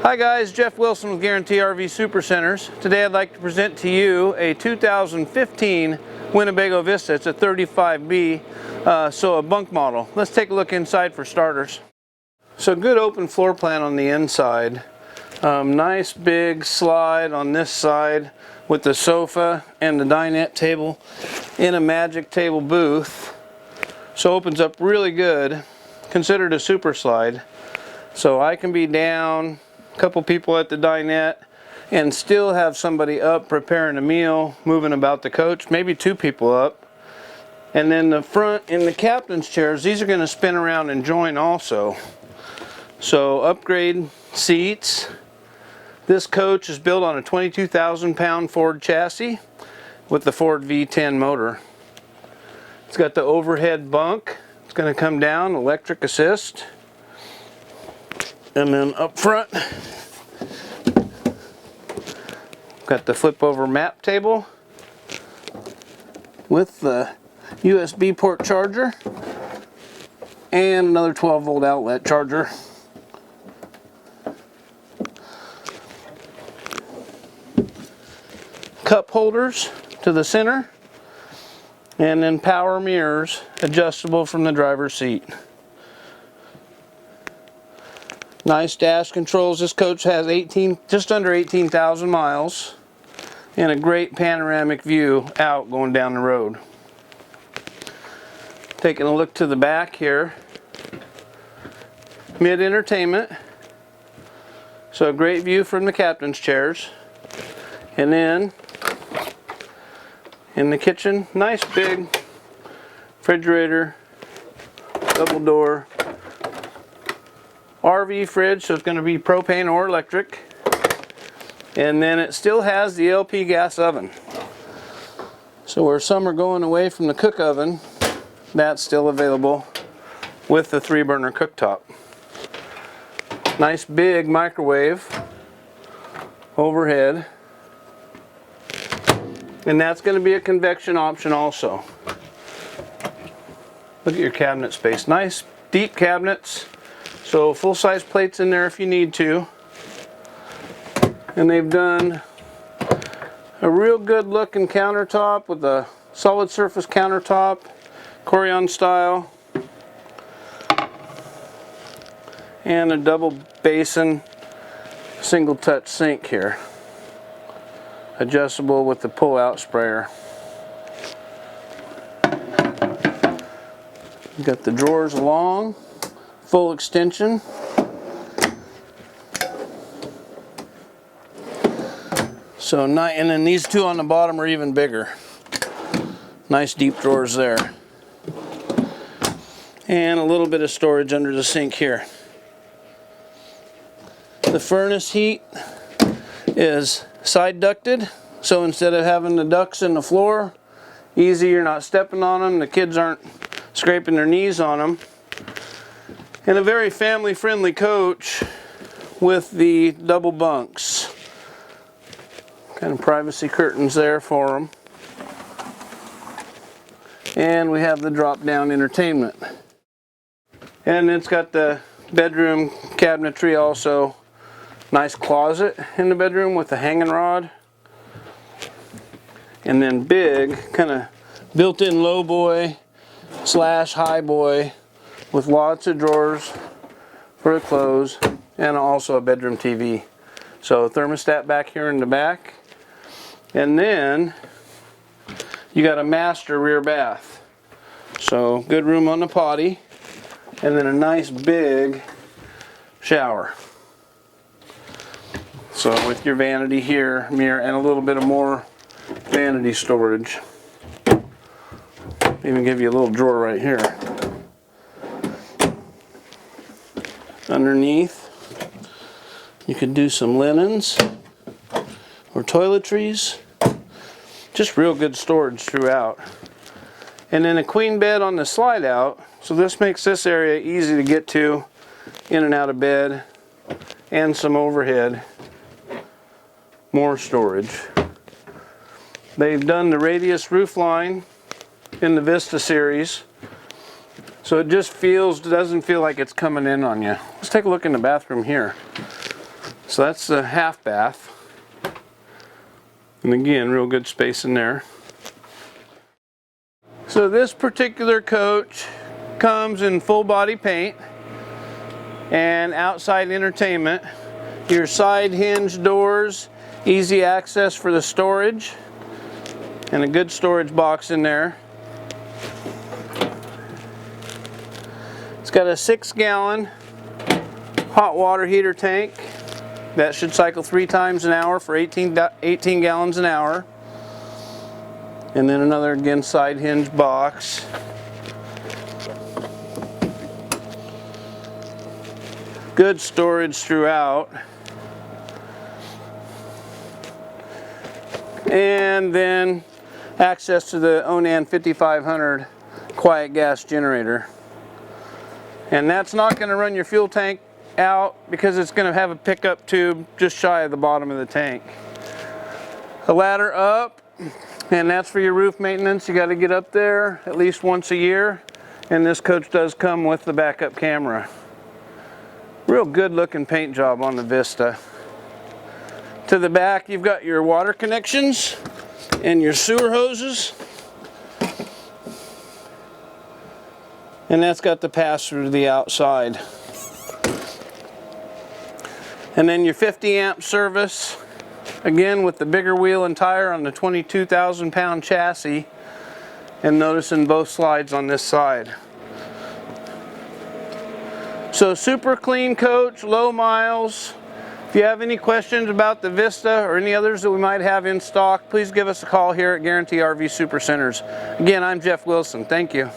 Hi guys, Jeff.Wilson with Guaranty RV Supercenters. Today I'd like to present to you a 2015 Winnebago Vista. It's a 35B, so a bunk model. Let's take a look inside for starters. So good open floor plan on the inside. Nice big slide on this side with the sofa and the dinette table in a magic table booth. So opens up really good, considered a super slide. So I can be down, a couple people at the dinette, and still have somebody up preparing a meal, moving about the coach, maybe two people up. And then the front in the captain's chairs, these are going to spin around and join also. So upgrade seats. This coach is built on a 22,000 pound Ford chassis with the Ford V10 motor. It's got the overhead bunk. It's going to come down, electric assist. And then up front, got the flip over map table with the USB port charger and another 12 volt outlet charger. Cup holders to the center, and then power mirrors adjustable from the driver's seat. Nice dash controls. This coach has just under 18,000 miles and a great panoramic view out going down the road. Taking a look to the back here, mid entertainment, so a great view from the captain's chairs. And then in the kitchen, nice big refrigerator, double door, RV fridge, so it's going to be propane or electric. And then it still has the LP gas oven. So where some are going away from the cook oven, that's still available with the 3-burner cooktop. Nice big microwave overhead. And that's going to be a convection option also. Look at your cabinet space. Nice deep cabinets. So full-size plates in there if you need to. And they've done a real good looking countertop with a solid surface countertop, Corian style. And a double basin single touch sink here. Adjustable with the pull-out sprayer. You've got the drawers along, full extension. So and then these two on the bottom are even bigger. Nice deep drawers there. And a little bit of storage under the sink here. The furnace heat is side ducted, so instead of having the ducts in the floor, easy, you're not stepping on them, the kids aren't scraping their knees on them. And a very family friendly coach with the double bunks. Kind of privacy curtains there for them. And we have the drop down entertainment. And it's got the bedroom cabinetry also. Nice closet in the bedroom with the hanging rod. And then big, kind of built-in low boy / high boy with lots of drawers for the clothes, and also a bedroom TV. So thermostat back here in the back. And then you got a master rear bath. So good room on the potty. And then a nice big shower. So with your vanity here, mirror, and a little bit of more vanity storage. Even give you a little drawer right here. Underneath, you could do some linens or toiletries. Just real good storage throughout. And then a queen bed on the slide out. So this makes this area easy to get to, in and out of bed, and some overhead. More storage. They've done the radius roof line in the Vista series, so it just doesn't feel like it's coming in on you. Let's take a look in the bathroom here. So that's the half bath. And again, real good space in there. So this particular coach comes in full body paint and outside entertainment. Your side hinge doors, easy access for the storage, and a good storage box in there. It's got a 6-gallon hot water heater tank that should cycle 3 times an hour for 18 gallons an hour. And then another, again, side hinge box. Good storage throughout. And then access to the Onan 5500 quiet gas generator. And that's not going to run your fuel tank out because it's going to have a pickup tube just shy of the bottom of the tank. A ladder up, and that's for your roof maintenance. You got to get up there at least once a year, and this coach does come with the backup camera. Real good looking paint job on the Vista. To the back you've got your water connections and your sewer hoses, and that's got the pass through to the outside. And then your 50 amp service, again with the bigger wheel and tire on the 22,000 pound chassis, and noticing both slides on this side. So super clean coach, low miles. If you have any questions about the Vista or any others that we might have in stock, please give us a call here at Guaranty RV Supercenters. Again, I'm Jeff Wilson. Thank you.